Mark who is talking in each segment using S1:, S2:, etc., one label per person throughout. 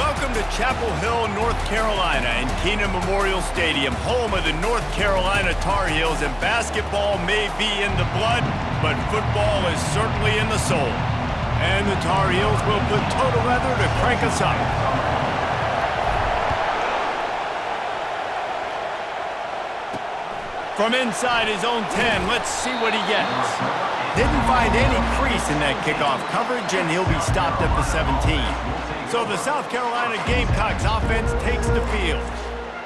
S1: Welcome to Chapel Hill, North Carolina, and Keenan Memorial Stadium, home of the North Carolina Tar Heels, and basketball may be in the blood, but football is certainly in the soul. And the Tar Heels will put total leather to crank us up. From inside his own 10, let's see what he gets. Didn't find any crease in that kickoff coverage, and he'll be stopped at the 17. So the South Carolina Gamecocks offense takes the field.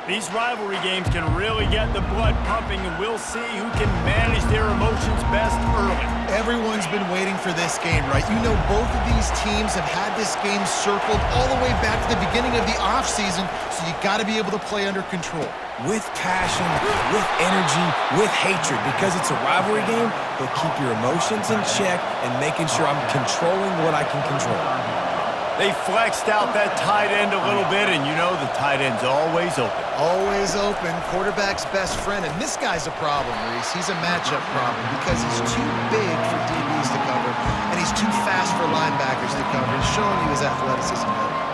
S1: These rivalry games can really get the blood pumping, and we'll see who can manage their emotions best early.
S2: Everyone's been waiting for this game, right? You know, both of these teams have had this game circled all the way back to the beginning of the offseason, so you got to be able to play under control.
S3: With passion, with energy, with hatred, because it's a rivalry game, but keep your emotions in check and making sure I'm controlling what I can control.
S1: They flexed out that tight end a little bit, and you know the tight end's always open.
S2: Always open, quarterback's best friend, and this guy's a problem, Reese. He's a matchup problem because he's too big for DBs to cover, and he's too fast for linebackers to cover. He's showing you his athleticism now.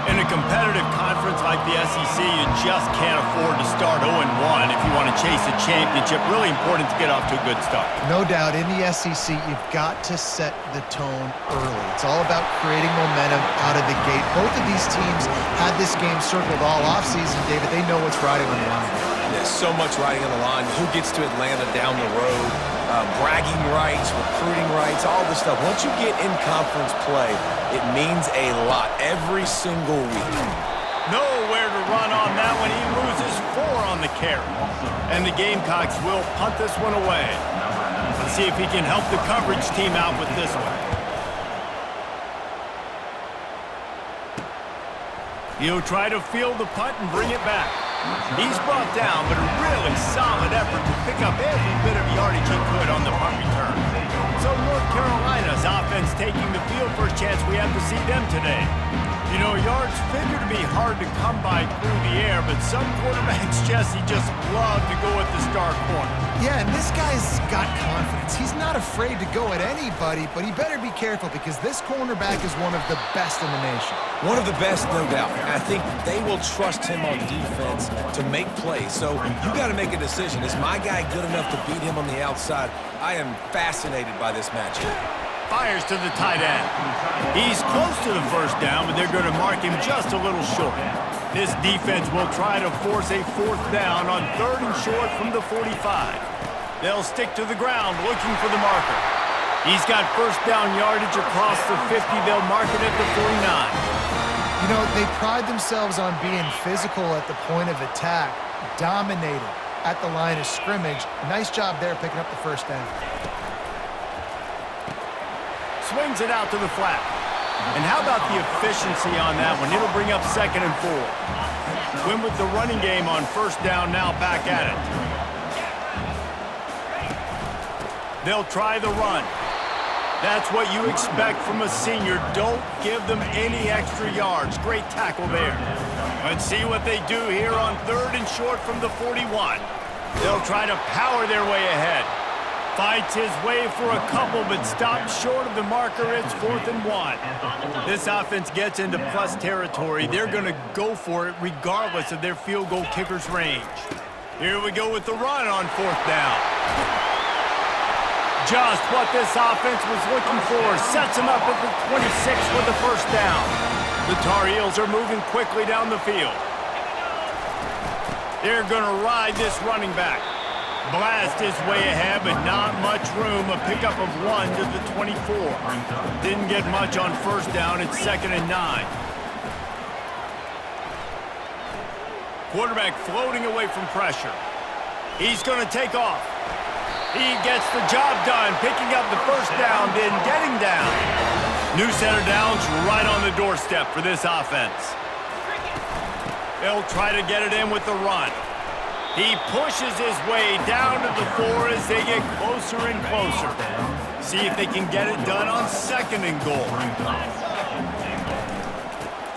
S1: In a competitive conference like the SEC, you just can't afford to start 0-1 if you want to chase a championship. Really important to get off to a good start.
S2: No doubt, in the SEC, you've got to set the tone early. It's all about creating momentum out of the gate. Both of these teams had this game circled all offseason, David. They know what's riding on the line.
S3: There's so much riding on the line. Who gets to Atlanta down the road? Bragging rights, recruiting rights, all this stuff. Once you get in conference play, it means a lot every single week.
S1: Nowhere to run on that one. He loses 4 on the carry. And the Gamecocks will punt this one away. Let's see if he can help the coverage team out with this one. He'll try to field the punt and bring it back. He's brought down, but a really solid effort to pick up every bit of yardage he could on the punt return. So North Carolina's offense taking the field. First chance we have to see them today. You know, yards figure to be hard to come by through the air, but some quarterbacks, Jesse, just love to go at the star corner.
S2: Yeah, and this guy's got confidence. He's not afraid to go at anybody, but he better be careful because this cornerback is one of the best in the nation.
S3: One of the best, no doubt. I think they will trust him on defense to make plays. So you got to make a decision. Is my guy good enough to beat him on the outside? I am fascinated by this matchup.
S1: Fires to the tight end. He's close to the first down, but they're going to mark him just a little short. This defense will try to force a 4th down on 3rd and short from the 45. They'll stick to the ground looking for the marker. He's got first down yardage across the 50. They'll mark it at the 49.
S2: You know, they pride themselves on being physical at the point of attack, dominating at the line of scrimmage. Nice job there picking up the first down.
S1: Swings it out to the flat. And how about the efficiency on that one? It'll bring up 2nd and 4. Win with the running game on first down, now back at it. They'll try the run. That's what you expect from a senior. Don't give them any extra yards. Great tackle there. Let's see what they do here on 3rd and short from the 41. They'll try to power their way ahead. Fights his way for a couple, but stops short of the marker. It's 4th and 1. This offense gets into plus territory. They're going to go for it regardless of their field goal kicker's range. Here we go with the run on 4th down. Just what this offense was looking for. Sets him up at the 26 for the first down. The Tar Heels are moving quickly down the field. They're going to ride this running back. Blast his way ahead, but not much room. A pickup of 1 to the 24. Didn't get much on first down. It's 2nd and 9. Quarterback floating away from pressure. He's going to take off. He gets the job done, picking up the first down, then getting down. New center downs right on the doorstep for this offense. They'll try to get it in with the run. He pushes his way down to the 4 as they get closer and closer. See if they can get it done on 2nd and goal.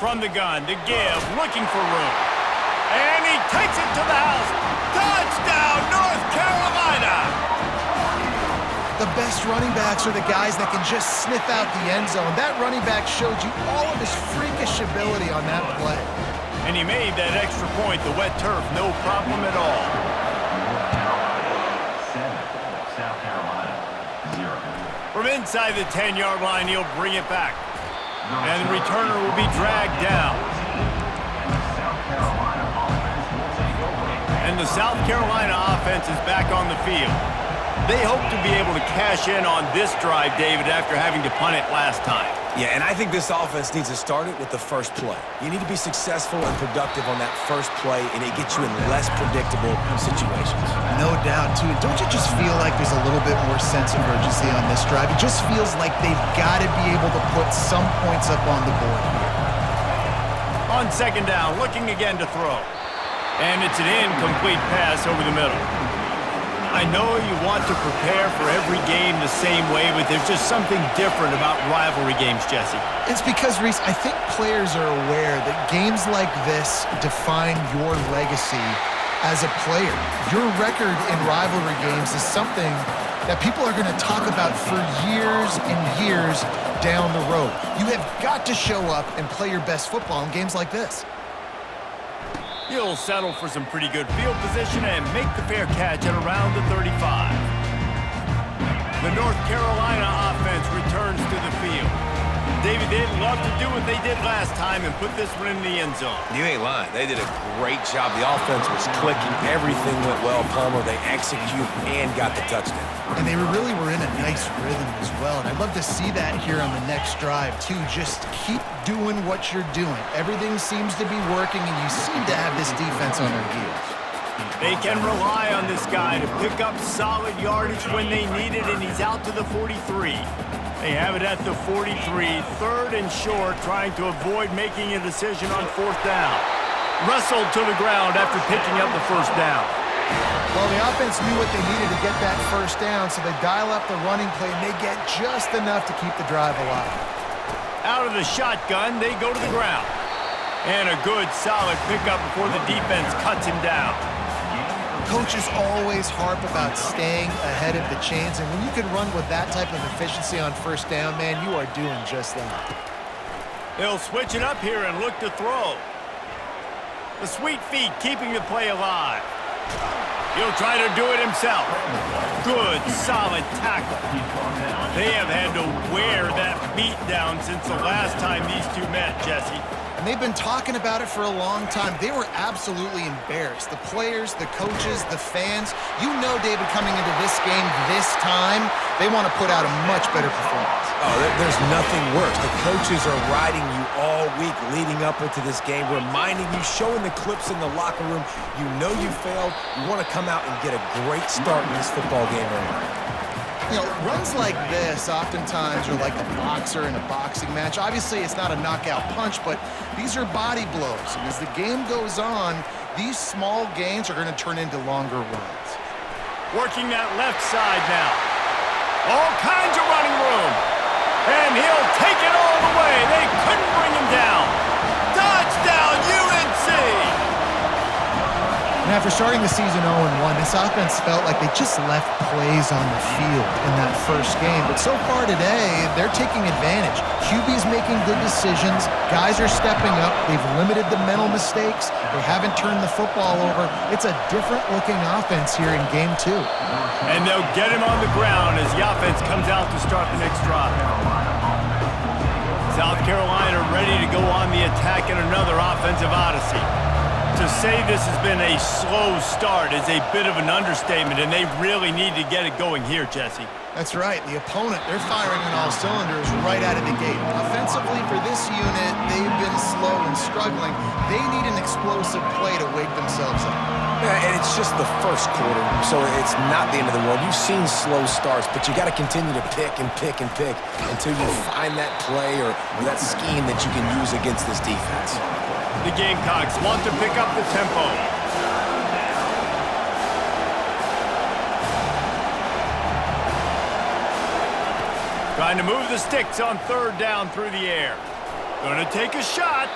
S1: From the gun, to give, looking for room. And he takes it to the house. Touchdown, North Carolina!
S2: The best running backs are the guys that can just sniff out the end zone. That running back showed you all of his freakish ability on that play.
S1: And he made that extra point, the wet turf, no problem at all. From inside the 10-yard line, he'll bring it back. And the returner will be dragged down. And the South Carolina offense is back on the field. They hope to be able to cash in on this drive, David, after having to punt it last time.
S3: Yeah, and I think this offense needs to start it with the first play. You need to be successful and productive on that first play, and it gets you in less predictable situations.
S2: No doubt, too. Don't you just feel like there's a little bit more sense of urgency on this drive? It just feels like they've got to be able to put some points up on the board here.
S1: On second down, looking again to throw. And it's an incomplete pass over the middle. I know you want to prepare for every game the same way, but there's just something different about rivalry games, Jesse.
S2: It's because, Reese, I think players are aware that games like this define your legacy as a player. Your record in rivalry games is something that people are going to talk about for years and years down the road. You have got to show up and play your best football in games like this.
S1: He'll settle for some pretty good field position and make the fair catch at around the 35. The North Carolina offense returns to the field. David, they'd love to do what they did last time and put this one in the end zone.
S3: You ain't lying. They did a great job. The offense was clicking. Everything went well, Palmer. They executed and got the touchdown.
S2: And they really were in a nice rhythm as well. And I'd love to see that here on the next drive, too. Just keep doing what you're doing. Everything seems to be working, and you seem to have this defense on their heels.
S1: They can rely on this guy to pick up solid yardage when they need it, and he's out to the 43. They have it at the 43, third and short, trying to avoid making a decision on fourth down. Wrestled to the ground after picking up the first down.
S2: Well, the offense knew what they needed to get that first down, so they dial up the running play, and they get just enough to keep the drive alive.
S1: Out of the shotgun, they go to the ground. And a good, solid pickup before the defense cuts him down.
S2: Coaches always harp about staying ahead of the chains, and when you can run with that type of efficiency on first down, man, you are doing just that.
S1: They'll switch it up here and look to throw. The sweet feet keeping the play alive. He'll try to do it himself. Good, solid tackle. They have had to wear that beat down since the last time these two met, Jesse.
S2: And they've been talking about it for a long time. They were absolutely embarrassed. The players, the coaches, the fans. You know, David, coming into this game this time, they want to put out a much better performance.
S3: Oh, there's nothing worse. The coaches are riding you all week leading up into this game, reminding you, showing the clips in the locker room. You know you failed. You want to come out and get a great start in this football game early.
S2: You know, runs like this oftentimes are like a boxer in a boxing match. Obviously, it's not a knockout punch, but these are body blows. And as the game goes on, these small gains are going to turn into longer runs.
S1: Working that left side now. All kinds of running room. And he'll take it all the way. They couldn't bring him down. Touchdown, UNC!
S2: And after starting the season 0-1, this offense felt like they just left plays on the field in that first game. But so far today, they're taking advantage. QB's making good decisions. Guys are stepping up. They've limited the mental mistakes. They haven't turned the football over. It's a different-looking offense here in Game 2.
S1: And they'll get him on the ground as the offense comes out to start the next drive. South Carolina ready to go on the attack in another offensive odyssey. To say this has been a slow start is a bit of an understatement, and they really need to get it going here, Jesse.
S2: That's right. The opponent, they're firing on all cylinders right out of the gate. Offensively, for this unit, they've been slow and struggling. They need an explosive play to wake themselves up.
S3: Yeah, and it's just the first quarter, so it's not the end of the world. You've seen slow starts, but you got to continue to pick and pick and pick until you find that play or that scheme that you can use against this defense.
S1: The Gamecocks want to pick up the tempo. Trying to move the sticks on third down through the air. Going to take a shot,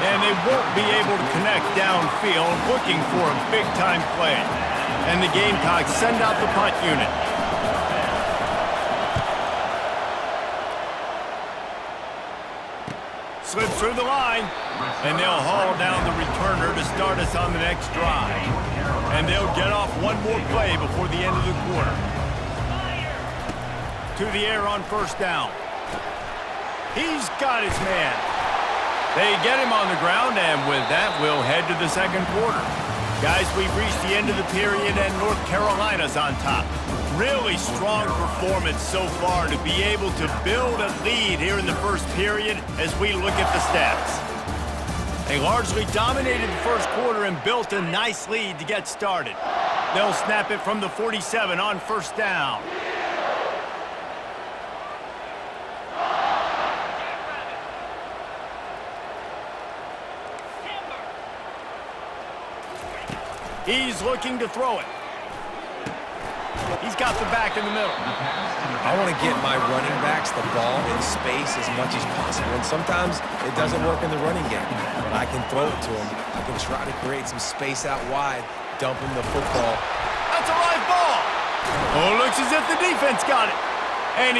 S1: and they won't be able to connect downfield, looking for a big-time play. And the Gamecocks send out the punt unit. slips through the line, and they'll haul down the returner to start us on the next drive. And they'll get off one more play before the end of the quarter. To the air on first down. He's got his man. They get him on the ground, and with that, we'll head to the second quarter. Guys, we've reached the end of the period, and North Carolina's on top. Really strong performance so far to be able to build a lead here in the first period as we look at the stats. They largely dominated the first quarter and built a nice lead to get started. They'll snap it from the 47 on first down. He's looking to throw it. He's got the back in the middle.
S3: I want to get my running backs the ball in space as much as possible. And sometimes it doesn't work in the running game. But I can throw it to them. I can try to create some space out wide, dump him the football.
S1: That's a live ball. Oh, looks as if the defense got it. And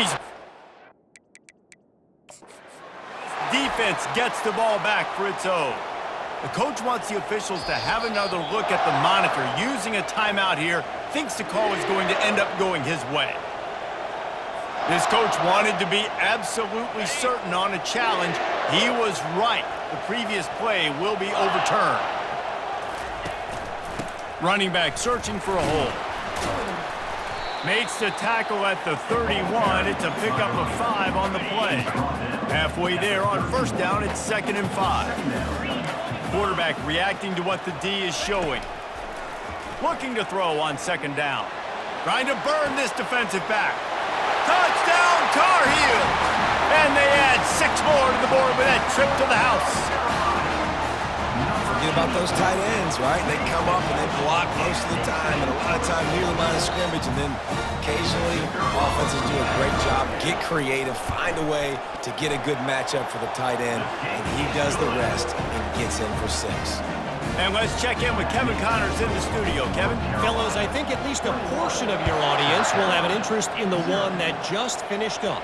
S1: defense gets the ball back for its own. The coach wants the officials to have another look at the monitor. Using a timeout here, thinks the call is going to end up going his way. This coach wanted to be absolutely certain on a challenge. He was right. The previous play will be overturned. Running back searching for a hole. Makes the tackle at the 31. It's a pickup of 5 on the play. Halfway there on first down, it's 2nd and 5. Quarterback reacting to what the D is showing. Looking to throw on 2nd down. Trying to burn this defensive back. Touchdown, Tar Heels! And they add 6 more to the board with that trip to the house.
S3: Forget about those tight ends, right? They come up and they block most of the time, and a lot of time near the line of scrimmage, and then occasionally offenses do a great job, get creative, find a way to get a good matchup for the tight end, and he does the rest and gets in for 6.
S1: And let's check in with Kevin Connors in the studio. Kevin?
S4: Fellas, I think at least a portion of your audience will have an interest in the one that just finished up.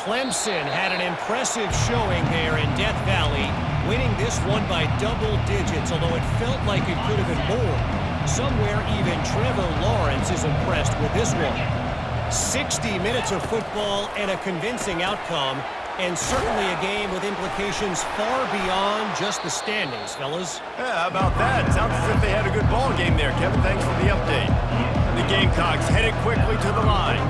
S4: Clemson had an impressive showing there in Death Valley, winning this one by double digits, although it felt like it could have been more. Somewhere even Trevor Lawrence is impressed with this one. 60 minutes of football and a convincing outcome, and certainly a game with implications far beyond just the standings, fellas.
S1: Yeah, how about that? Sounds as if they had a good ball game there, Kevin. Thanks for the update. The Gamecocks headed quickly to the line.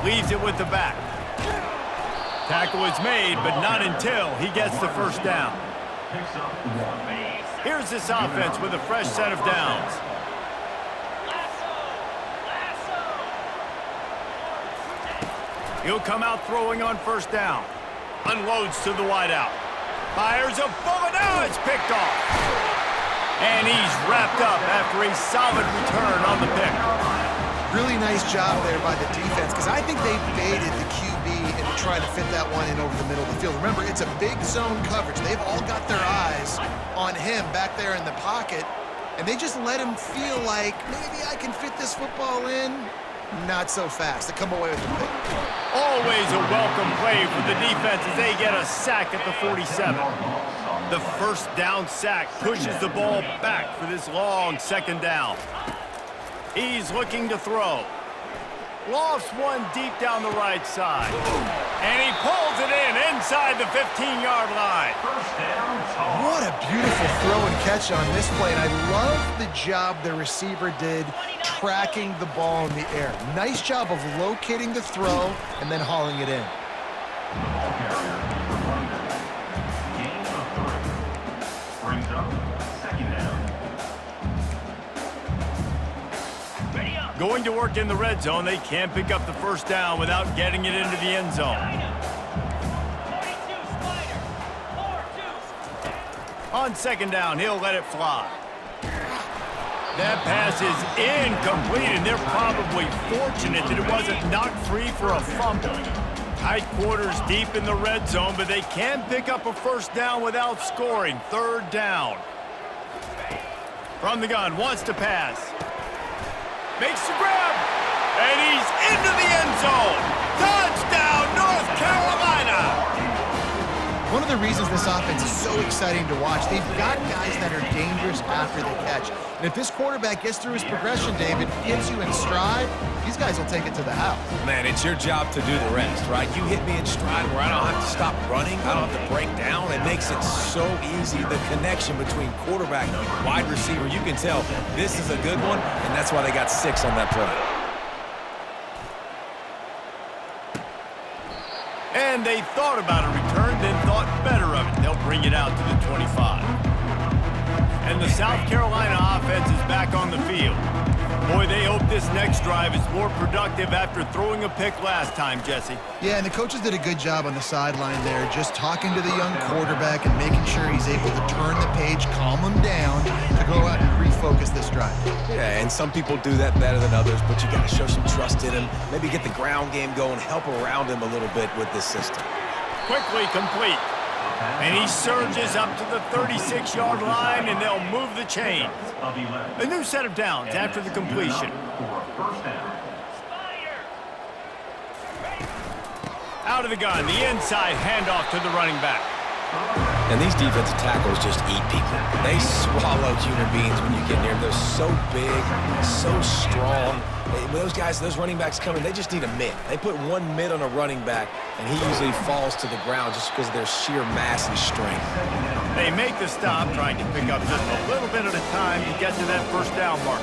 S1: Leaves it with the back. Tackle is made, but not until he gets the first down. Here's this offense with a fresh set of downs. He'll come out throwing on first down. Unloads to the wideout. Fires a bullet. Now it's picked off. And he's wrapped up after a solid return on the pick.
S2: Really nice job there by the defense, because I think they baited the QB into trying to fit that one in over the middle of the field. Remember, it's a big zone coverage. They've all got their eyes on him back there in the pocket, and they just let him feel like, maybe I can fit this football in. Not so fast. They come away with the pick.
S1: Always a welcome play for the defense as they get a sack at the 47. The first down sack pushes the ball back for this long 2nd down. He's looking to throw. Lofts one deep down the right side. And he pulls it in inside the 15-yard line.
S2: What a beautiful throw and catch on this play. And I love the job the receiver did tracking the ball in the air. Nice job of locating the throw and then hauling it in.
S5: Brings up 2nd down.
S1: Going to work in the red zone, they can't pick up the first down without getting it into the end zone. On 2nd down, he'll let it fly. That pass is incomplete, and they're probably fortunate that it wasn't knocked free for a fumble. Tight quarters deep in the red zone, but they can pick up a first down without scoring. 3rd down. From the gun, wants to pass. Makes the grab, and he's into the end zone. Touchdown, North
S2: the reasons this offense is so exciting to watch. They've got guys that are dangerous after the catch. And if this quarterback gets through his progression, David, hits you in stride, these guys will take it to the house.
S3: Man, it's your job to do the rest, right? You hit me in stride where I don't have to stop running. I don't have to break down. It makes it so easy. The connection between quarterback and wide receiver, you can tell this is a good one, and that's why they got 6 on that play.
S1: And they thought about a return, then thought better of it. They'll bring it out to the 25. And the South Carolina offense is back on the field. Boy, they hope this next drive is more productive after throwing a pick last time, Jesse.
S2: Yeah, and the coaches did a good job on the sideline there, just talking to the young quarterback and making sure he's able to turn the page, calm him down, to go out and refocus this drive.
S3: Yeah, and some people do that better than others, but you got to show some trust in him. Maybe get the ground game going, help around him a little bit with this system.
S1: Quickly complete. And he surges up to the 36-yard line, and they'll move the chains. A new set of downs after the completion. Out of the gun, the inside handoff to the running back.
S3: And these defensive tackles just eat people. They swallow human beings when you get near them. They're so big, so strong. When those guys, those running backs come in, they just need a mid. They put one mid on a running back, and he usually falls to the ground just because of their sheer mass and strength.
S1: They make the stop, trying to pick up just a little bit at a time to get to that first down mark.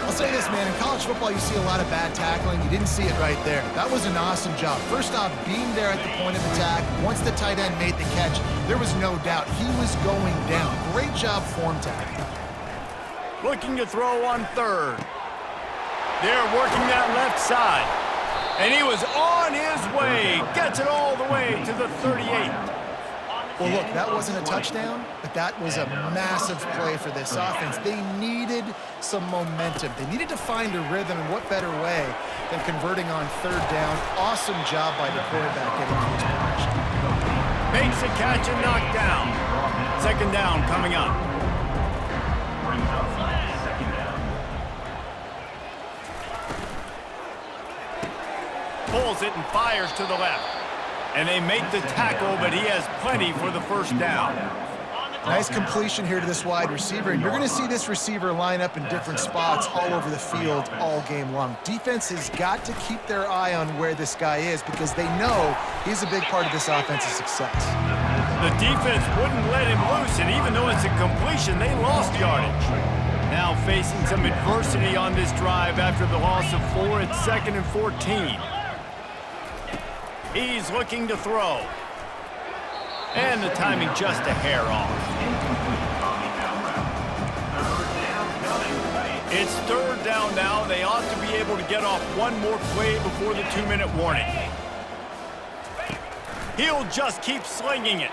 S2: I'll say this, man, in college football you see a lot of bad tackling. You didn't see it right there. That was an awesome job. First off, being there at the point of attack. Once the tight end made the catch, there was no doubt he was going down. Great job form tackling.
S1: Looking to throw on third. They're working that left side. And he was on his way. Gets it all the way to the 38.
S2: Well, look, that wasn't a touchdown, but that was a massive play for this offense. They needed some momentum. They needed to find a rhythm, and what better way than converting on third down. Awesome job by the quarterback getting to his position.
S1: Makes a catch and knocked down. Second down coming up. Pulls it and fires to the left. And they make the tackle, but he has plenty for the first down.
S2: Nice completion here to this wide receiver, and you're going to see this receiver line up in different spots all over the field all game long. Defense has got to keep their eye on where this guy is because they know he's a big part of this offense's success.
S1: The defense wouldn't let him loose, and even though it's a completion, they lost yardage. Now facing some adversity on this drive after the loss of 4 at 2nd and 14. He's looking to throw. And the timing just a hair off. It's third down now. They ought to be able to get off one more play before the 2-minute warning. He'll just keep slinging it.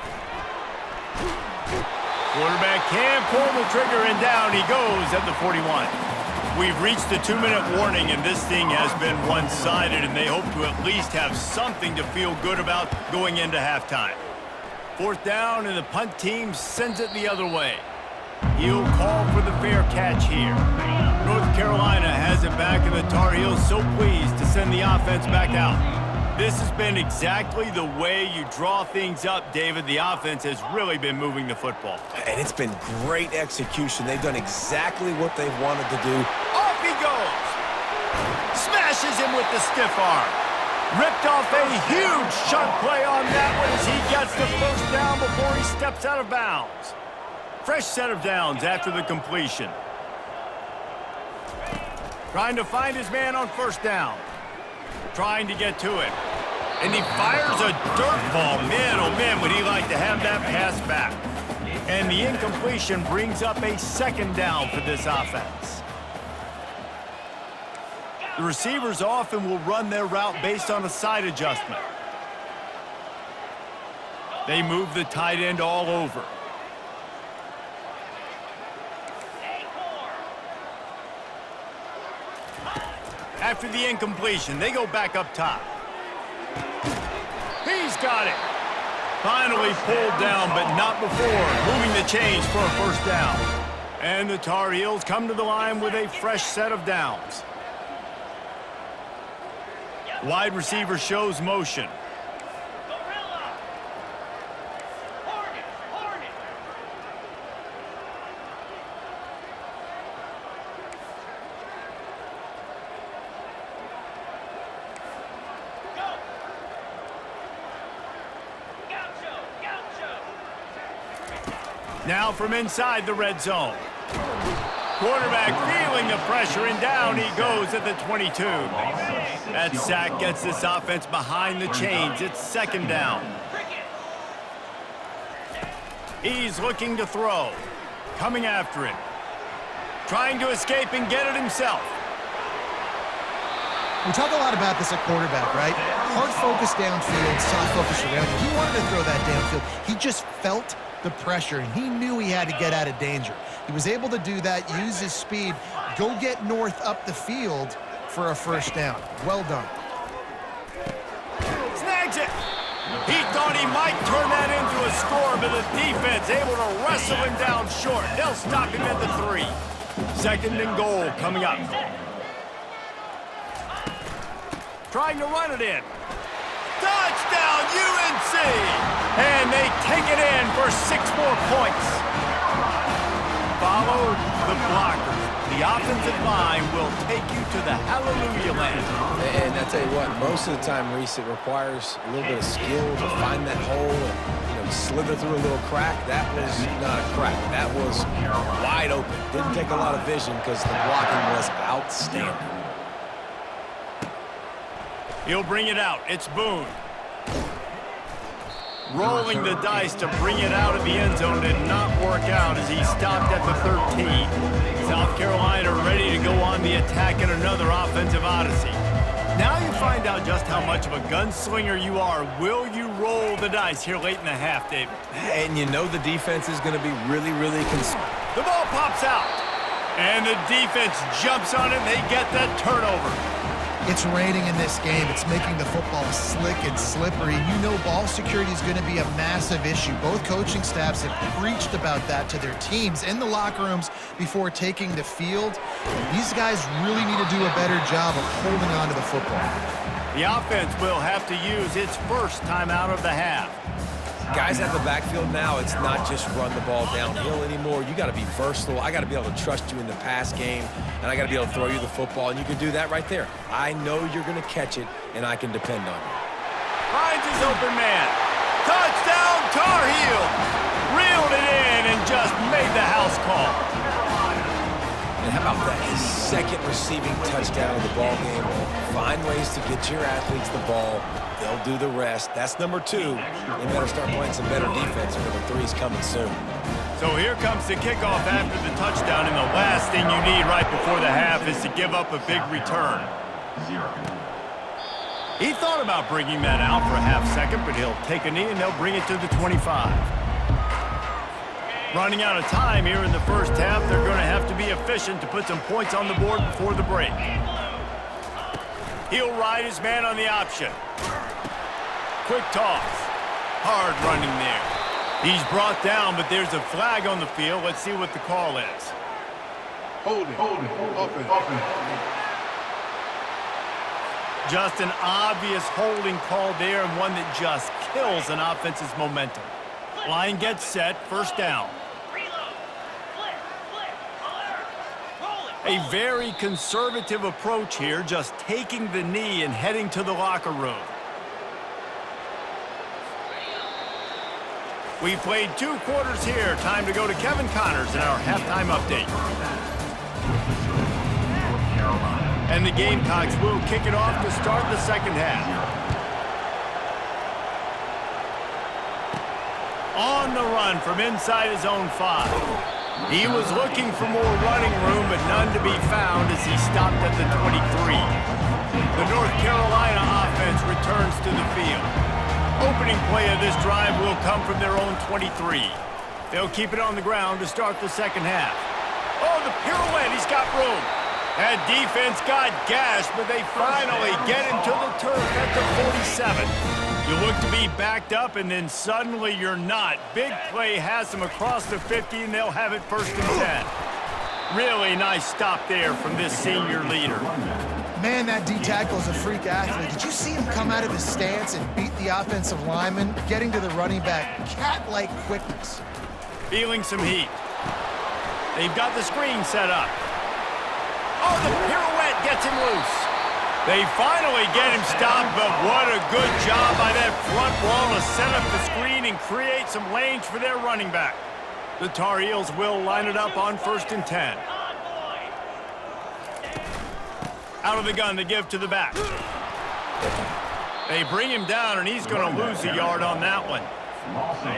S1: Quarterback can pull the trigger, and down he goes at the 41. We've reached the 2-minute warning, and this thing has been one-sided, and they hope to at least have something to feel good about going into halftime. Fourth down, and the punt team sends it the other way. He'll call for the fair catch here. North Carolina has it back, and the Tar Heels so pleased to send the offense back out. This has been exactly the way you draw things up, David. The offense has really been moving the football.
S3: And it's been great execution. They've done exactly what they've wanted to do.
S1: Off he goes! Smashes him with the stiff arm. Ripped off a huge chunk play on that one as he gets the first down before he steps out of bounds. Fresh set of downs after the completion. Trying to find his man on first down. Trying to get to it. And he fires a dirt ball. Man, oh man, would he like to have that pass back. And the incompletion brings up a second down for this offense. The receivers often will run their route based on a side adjustment. They move the tight end all over. After the incompletion, they go back up top. He's got it. Finally pulled down, but not before moving the chains for a first down. And the Tar Heels come to the line with a fresh set of downs. Wide receiver shows motion. Now from inside the red zone. Quarterback feeling the pressure, and down he goes at the 22. That sack gets this offense behind the chains. It's second down. He's looking to throw. Coming after it. Trying to escape and get it himself.
S2: We talk a lot about this at quarterback, right? Hard focus downfield, soft focus around. He wanted to throw that downfield. He just felt the pressure, and he knew he had to get out of danger. He was able to do that, use his speed, go get north up the field for a first down. Well done.
S1: Snags it. He thought he might turn that into a score, but the defense able to wrestle him down short. They'll stop him at the 3. Second and goal coming up. Trying to run it in. Touchdown, UNC! And they take it in for 6 more points. Follow the blockers. The offensive line will take you to the hallelujah land.
S3: And I tell you what, most of the time, Reese, it requires a little bit of skill to find that hole and slither through a little crack. That was not a crack. That was wide open. Didn't take a lot of vision because the blocking was outstanding.
S1: He'll bring it out. It's Boone. Rolling the dice to bring it out of the end zone did not work out as he stopped at the 13. South Carolina ready to go on the attack in another offensive odyssey. Now you find out just how much of a gunslinger you are. Will you roll the dice here late in the half, David?
S3: And you know the defense is going to be really, really concerned.
S1: The ball pops out. And the defense jumps on it, and they get that turnover.
S2: It's raining in this game. It's making the football slick and slippery. You know ball security is going to be a massive issue. Both coaching staffs have preached about that to their teams in the locker rooms before taking the field. These guys really need to do a better job of holding on to the football.
S1: The offense will have to use its first timeout of the half.
S3: Guys at the backfield now, it's not just run the ball downhill anymore. You got to be versatile. I got to be able to trust you in the pass game, and I got to be able to throw you the football, and you can do that right there. I know you're going to catch it, and I can depend on you.
S1: Finds his open man. Touchdown, Tar Heels! Reeled it in and just made the house call.
S3: And how about that? His second receiving touchdown of the ball game. Find ways to get your athletes the ball. They'll do the rest. That's number 2. They better start playing some better defense, or number 3 is coming soon.
S1: So here comes the kickoff after the touchdown, and the last thing you need right before the half is to give up a big return. He thought about bringing that out for a half second, but he'll take a knee and they'll bring it to the 25. Running out of time here in the first half, they're going to have to be efficient to put some points on the board before the break. He'll ride his man on the option. Quick toss. Hard running there. He's brought down, but there's a flag on the field. Let's see what the call is.
S6: Holding. Offense.
S1: Just an obvious holding call there, and one that just kills an offense's momentum. Line gets set, first down. A very conservative approach here, just taking the knee and heading to the locker room. We've played 2 quarters here. Time to go to Kevin Connors in our halftime update. And the Gamecocks will kick it off to start the second half. On the run from inside his own 5. He was looking for more running room, but none to be found as he stopped at the 23. The North Carolina offense returns to the field. Opening play of this drive will come from their own 23. They'll keep it on the ground to start the second half. Oh, the pirouette, he's got room. That defense got gashed, but they finally get him to the turf at the 47. You look to be backed up, and then suddenly you're not. Big play has them across the 50, and they'll have it first and 10. Really nice stop there from this senior leader.
S2: Man, that D-tackle is a freak athlete. Did you see him come out of his stance and beat the offensive lineman, getting to the running back? Cat-like quickness.
S1: Feeling some heat. They've got the screen set up. Oh, the pirouette gets him loose. They finally get him stopped, but what a good job by that front wall to set up the screen and create some lanes for their running back. The Tar Heels will line it up on 1st and 10. Out of the gun to give to the back. They bring him down, and he's going to lose a yard on that one.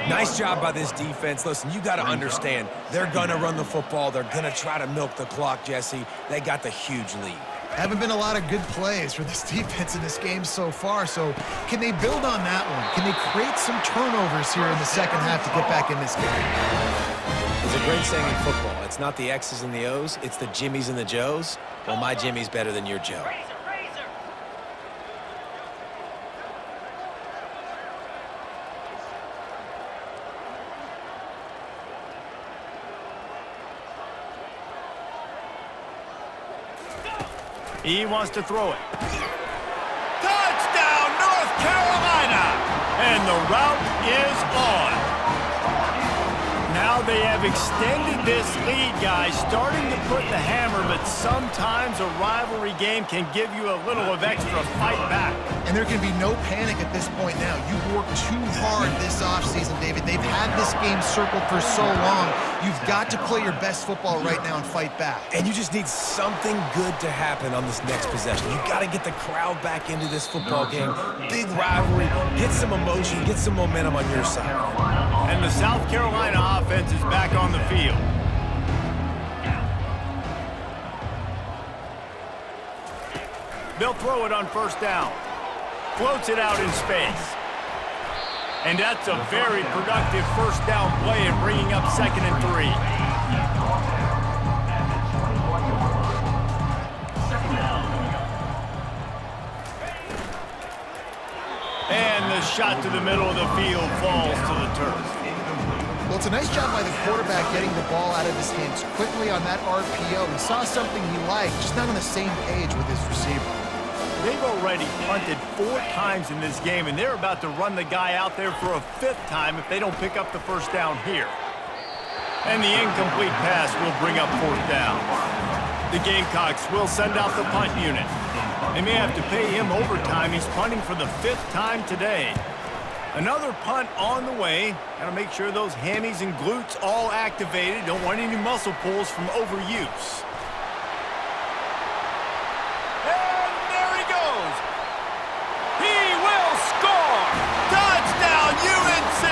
S3: Nice job by this defense. Listen, you got to understand, they're going to run the football. They're going to try to milk the clock, Jesse. They got the huge lead.
S2: Haven't been a lot of good plays for this defense in this game so far, so can they build on that one? Can they create some turnovers here in the second half to get back in this game?
S3: There's a great saying in football. It's not the X's and the O's, it's the Jimmies and the Joes. Well, my Jimmy's better than your Joe.
S1: He wants to throw it. Touchdown, North Carolina! And the route is on. Now they have extended this lead, guys, starting to put the hammer, but sometimes a rivalry game can give you a little of extra fight back.
S2: And there can be no panic at this point now. You've worked too hard this offseason, David. They've had this game circled for so long. You've got to play your best football right now and fight back.
S3: And you just need something good to happen on this next possession. You got to get the crowd back into this football game. Big rivalry. Get some emotion. Get some momentum on your side.
S1: And the South Carolina offense is back on the field. They'll throw it on 1st down. Floats it out in space. And that's a very productive 1st down play and bringing up 2nd and 3. And the shot to the middle of the field falls to the turf.
S2: Well, it's a nice job by the quarterback getting the ball out of his hands quickly on that RPO. He saw something he liked, just not on the same page with his receiver.
S1: They've already punted 4 times in this game, and they're about to run the guy out there for a 5th time if they don't pick up the 1st down here. And the incomplete pass will bring up 4th down. The Gamecocks will send out the punt unit. They may have to pay him overtime. He's punting for the 5th time today. Another punt on the way. Got to make sure those hammies and glutes all activated. Don't want any muscle pulls from overuse. And there he goes. He will score. Touchdown, UNC.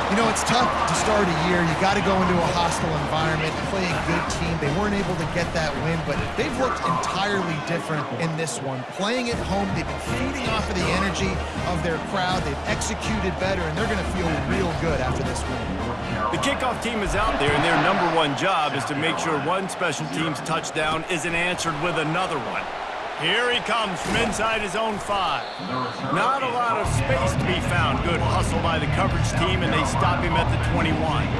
S2: You know, it's tough to start a year. You got to go into a hostile environment, play a good team. They weren't able to get that win, but they've looked entirely different in this one. Playing at home, they've been feeding off of the energy of their crowd. They've executed better, and they're going to feel real good after this win.
S1: The kickoff team is out there, and their #1 job is to make sure one special team's touchdown isn't answered with another one. Here he comes from inside his own 5. Not a lot of space to be found. Good hustle by the coverage team, and they stop him at the 21.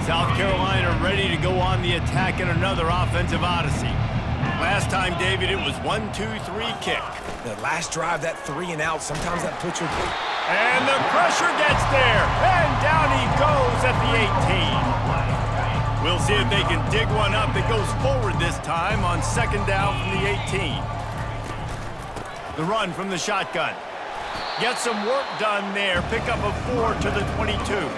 S1: South Carolina ready to go on the attack in another offensive odyssey. Last time, David, it was 1-2-3 kick.
S3: The last drive, that 3 and out, sometimes that puts your...
S1: And the pressure gets there, and down he goes at the 18. We'll see if they can dig one up that goes forward this time on 2nd down from the 18. The run from the shotgun. Get some work done there. Pick up a 4 to the 22.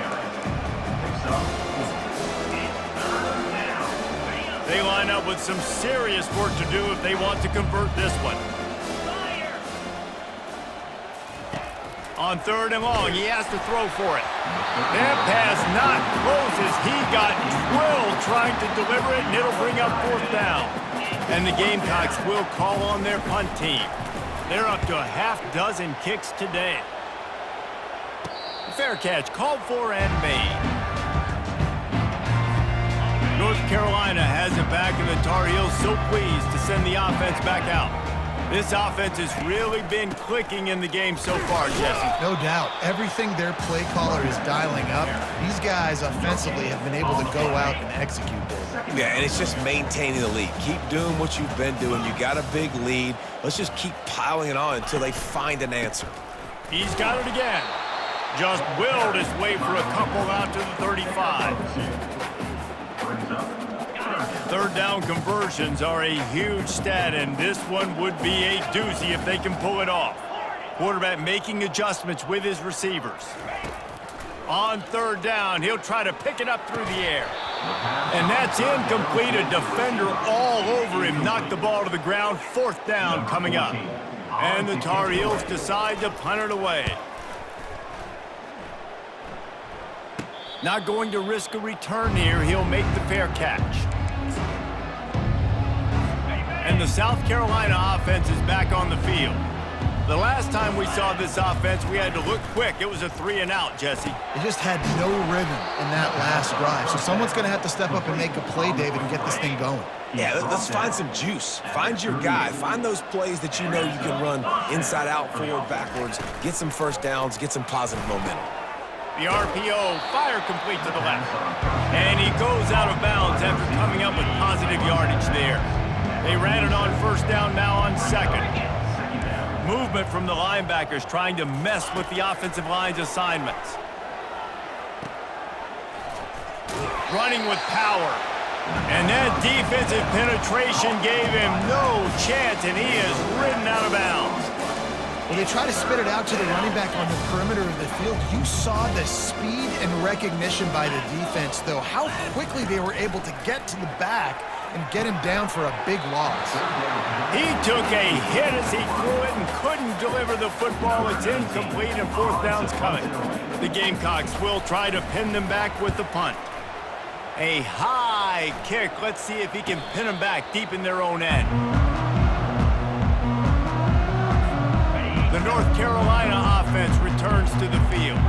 S1: They line up with some serious work to do if they want to convert this one. On 3rd and long, he has to throw for it. That pass not closes. He got drilled trying to deliver it, and it'll bring up 4th down. And the Gamecocks will call on their punt team. They're up to a half-dozen kicks today. Fair catch, called for and made. North Carolina has it back, and the Tar Heels so pleased to send the offense back out. This offense has really been clicking in the game so far, Jesse.
S2: No doubt. Everything their play caller is dialing up, these guys offensively have been able to go out and execute this.
S3: Yeah, and it's just maintaining the lead. Keep doing what you've been doing. You got a big lead. Let's just keep piling it on until they find an answer.
S1: He's got it again. Just willed his way for a couple out to the 35. 3rd down conversions are a huge stat, and this one would be a doozy if they can pull it off. Quarterback making adjustments with his receivers. On third down, he'll try to pick it up through the air. And that's incomplete. A defender all over him. Knocked the ball to the ground. Fourth down coming up. And the Tar Heels decide to punt it away. Not going to risk a return here. He'll make the fair catch. And the South Carolina offense is back on the field. The last time we saw this offense, we had to look quick. It was a 3-and-out, Jesse.
S2: They just had no rhythm in that last drive. So someone's going to have to step up and make a play, David, and get this thing going.
S3: Yeah, let's find some juice. Find your guy. Find those plays that you know you can run inside out, forward, backwards. Get some first downs. Get some positive momentum.
S1: The RPO, fire complete to the left. And he goes out of bounds after coming up with positive yardage there. They ran it on first down, now on second. Movement from the linebackers trying to mess with the offensive line's assignments. Running with power. And that defensive penetration gave him no chance, and he is ridden out of bounds.
S2: When they try to spit it out to the running back on the perimeter of the field, you saw the speed and recognition by the defense, though, how quickly they were able to get to the back and get him down for a big loss.
S1: He took a hit as he threw it and couldn't deliver the football. It's incomplete and fourth down's coming. The Gamecocks will try to pin them back with the punt. A high kick. Let's see if he can pin them back deep in their own end. The North Carolina offense returns to the field.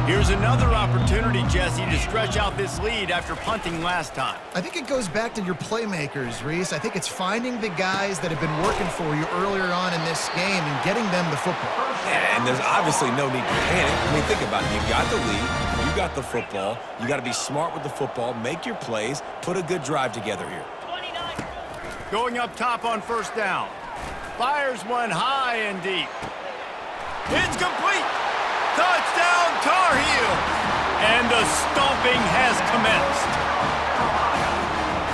S1: Here's another opportunity, Jesse, to stretch out this lead after punting last time.
S2: I think it goes back to your playmakers, Reese. I think it's finding the guys that have been working for you earlier on in this game and getting them the football.
S3: Yeah, and there's obviously no need to panic. I mean, think about it. You got the lead. You got the football. You got to be smart with the football. Make your plays. Put a good drive together here.
S1: Going up top on first down. Fires one high and deep. It's complete. Touchdown, Tar Heels! And the stomping has commenced.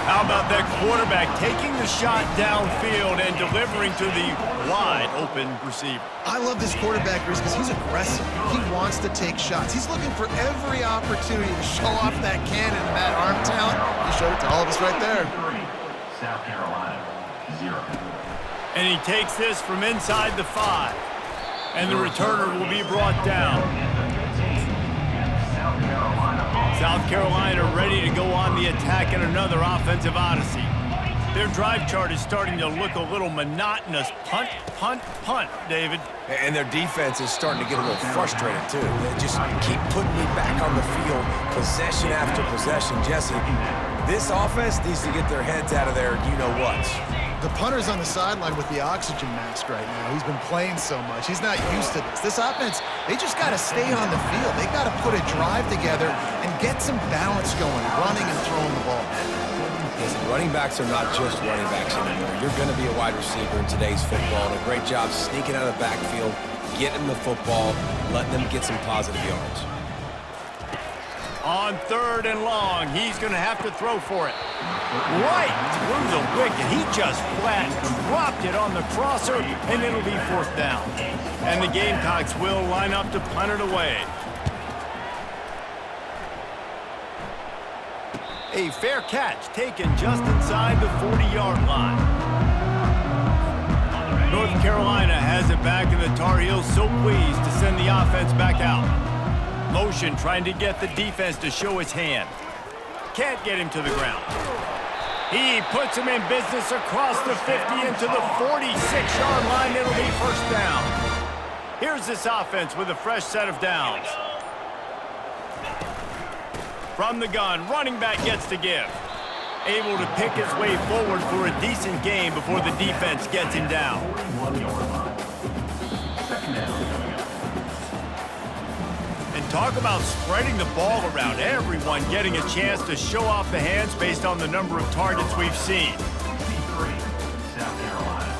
S1: How about that quarterback taking the shot downfield and delivering to the wide-open receiver?
S2: I love this quarterback, Reese, because he's aggressive. He wants to take shots. He's looking for every opportunity to show off that cannon and that arm talent. He showed it to all of us right there.
S5: South Carolina, 0.
S1: And he takes this from inside the 5. And the returner will be brought down. South Carolina ready to go on the attack in another offensive odyssey. Their drive chart is starting to look a little monotonous. Punt, punt, punt, David.
S3: And their defense is starting to get a little frustrated, too. They just keep putting me back on the field, possession after possession. Jesse, this offense needs to get their heads out of their you-know-whats.
S2: The punter's on the sideline with the oxygen mask right now. He's been playing so much. He's not used to this. This offense, they just got to stay on the field. They got to put a drive together and get some balance going, running and throwing the ball.
S3: Listen, running backs are not just running backs anymore. You're going to be a wide receiver in today's football. And a great job sneaking out of the backfield, getting the football, letting them get some positive yards.
S1: On third and long, he's going to have to throw for it. Right through the wicket. He just flat dropped it on the crosser, and it'll be fourth down. And the Gamecocks will line up to punt it away. A fair catch taken just inside the 40-yard line. North Carolina has it back, and the Tar Heels so pleased to send the offense back out. Motion trying to get the defense to show his hand. Can't get him to the ground. He puts him in business across the 50 into the 46-yard line. It'll be first down. Here's this offense with a fresh set of downs. From the gun, running back gets to give. Able to pick his way forward for a decent game before the defense gets him down. Talk about spreading the ball around. Everyone getting a chance to show off the hands based on the number of targets we've seen.
S5: South Carolina,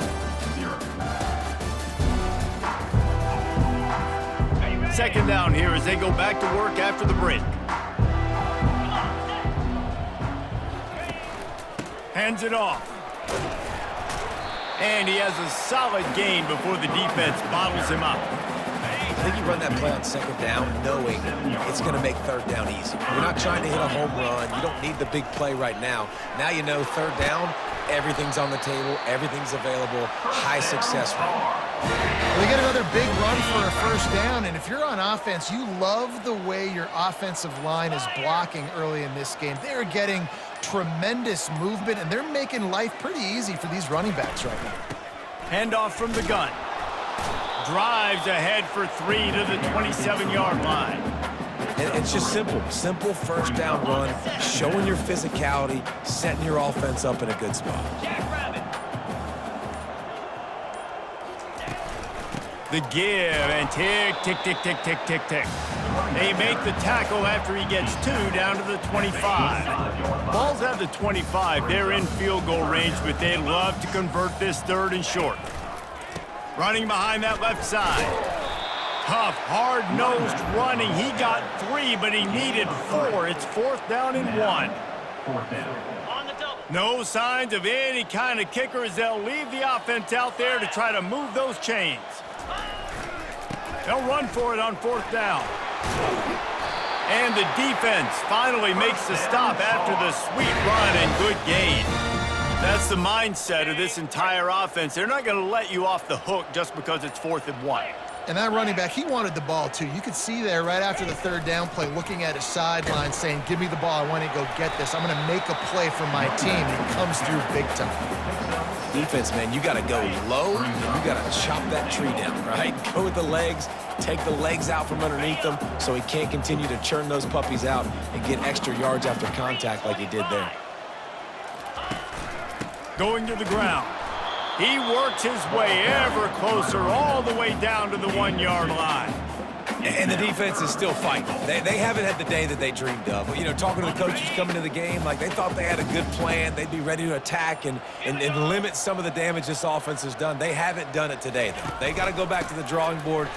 S5: 0.
S1: Second down here as they go back to work after the break. Hands it off. And he has a solid gain before the defense bottles him up.
S3: think you run that play on second down knowing it's going to make third down easy. You're not trying to hit a home run. You don't need the big play right now. Now you know third down, everything's on the table, everything's available, high success rate.
S2: They get another big run for a first down, and if you're on offense, you love the way your offensive line is blocking early in this game. They're getting tremendous movement, and they're making life pretty easy for these running backs right now.
S1: Handoff from the gun. Drives ahead for 3 to the 27-yard line.
S3: And it's just simple first down run, showing your physicality, setting your offense up in a good spot.
S1: The give, and tick, tick, tick, tick, tick, tick, tick. They make the tackle after he gets 2 down to the 25. Ball's at the 25. They're in field goal range, but they'd love to convert this 3rd and short. Running behind that left side. Tough, hard-nosed running. He got 3, but he needed 4. It's 4th down and 1. No signs of any kind of kicker as they'll leave the offense out there to try to move those chains. They'll run for it on 4th down. And the defense finally makes the stop after the sweet run and good gain. That's the mindset of this entire offense. They're not going to let you off the hook just because it's 4th and 1.
S2: And that running back, he wanted the ball too. You could see there right after the 3rd down play, looking at his sideline saying, give me the ball, I want to go get this. I'm going to make a play for my team. And he comes through big time.
S3: Defense, man, you got to go low, and you got to chop that tree down, right? Go with the legs, take the legs out from underneath them so he can't continue to churn those puppies out and get extra yards after contact like he did there.
S1: Going to the ground. He works his way ever closer all the way down to the 1-yard line.
S3: And the defense is still fighting. They haven't had the day that they dreamed of. You know, talking to the coaches coming to the game, like they thought they had a good plan. They'd be ready to attack and limit some of the damage this offense has done. They haven't done it today, though. They got to go back to the drawing board.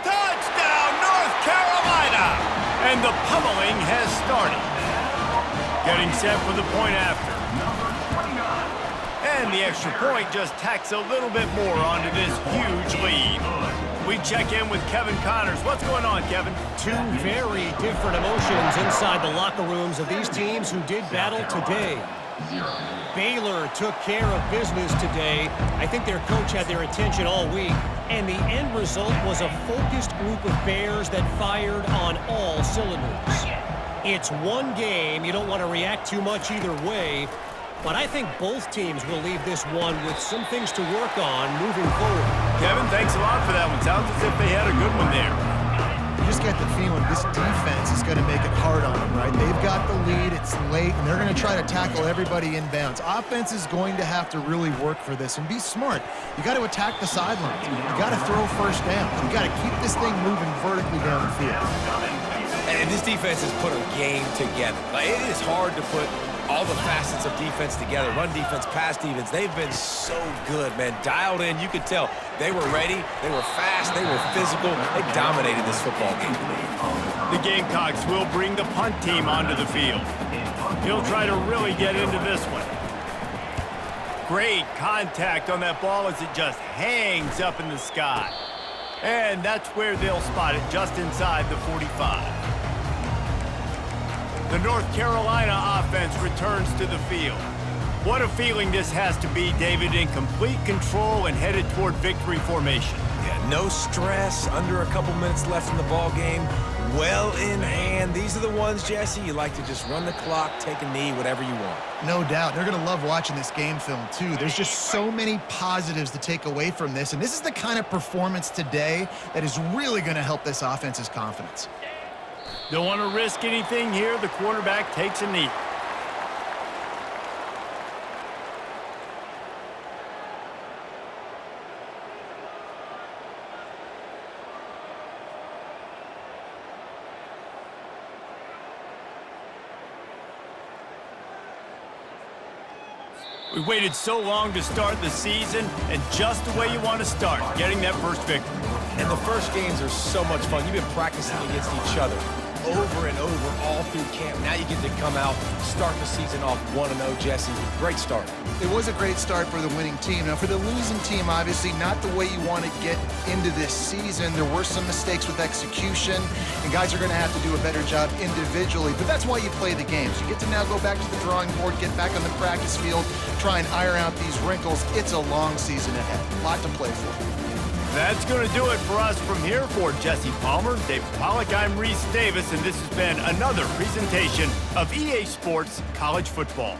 S1: Touchdown, North Carolina! And the pummeling has started. Getting set for the point after. And the extra point just tacks a little bit more onto this huge lead. We check in with Kevin Connors. What's going on, Kevin?
S4: 2 very different emotions inside the locker rooms of these teams who did battle today. Baylor took care of business today. I think their coach had their attention all week. And the end result was a focused group of Bears that fired on all cylinders. It's one game. You don't want to react too much either way. But I think both teams will leave this one with some things to work on moving forward.
S1: Kevin, thanks a lot for that one. Sounds as if they had a good one there.
S2: You just get the feeling this defense is going to make it hard on them, right? They've got the lead, it's late, and they're going to try to tackle everybody inbounds. Offense is going to have to really work for this and be smart. You got to attack the sidelines. You got to throw first downs. You got to keep this thing moving vertically down the field.
S3: And this defense has put a game together. Like, it is hard to put all the facets of defense together. Run defense, pass defense. They've been so good, man. Dialed in. You could tell they were ready. They were fast. They were physical. They dominated this football game.
S1: The Gamecocks will bring the punt team onto the field. He'll try to really get into this one. Great contact on that ball as it just hangs up in the sky. And that's where they'll spot it, just inside the 45. The North Carolina offense returns to the field. What a feeling this has to be, David, in complete control and headed toward victory formation.
S3: Yeah, no stress, under a couple minutes left in the ball game, well in hand. These are the ones, Jesse, you like to just run the clock, take a knee, whatever you want.
S2: No doubt. They're going to love watching this game film, too. There's just so many positives to take away from this, and this is the kind of performance today that is really going to help this offense's confidence.
S1: Don't want to risk anything here. The quarterback takes a knee. We waited so long to start the season, and just the way you want to start, getting that first victory.
S3: And the first games are so much fun. You've been practicing against each other. over and over all through camp. Now you get to come out, start the season off 1-0, Jesse. Great start.
S2: It was a great start for the winning team. Now, for the losing team, obviously not the way you want to get into this season. There were some mistakes with execution, and guys are going to have to do a better job individually. But that's why you play the games. You get to now go back to the drawing board, get back on the practice field, try and iron out these wrinkles. It's a long season ahead. A lot to play for.
S1: That's going to do it for us from here. For Jesse Palmer, David Pollack, I'm Reese Davis, and this has been another presentation of EA Sports College Football.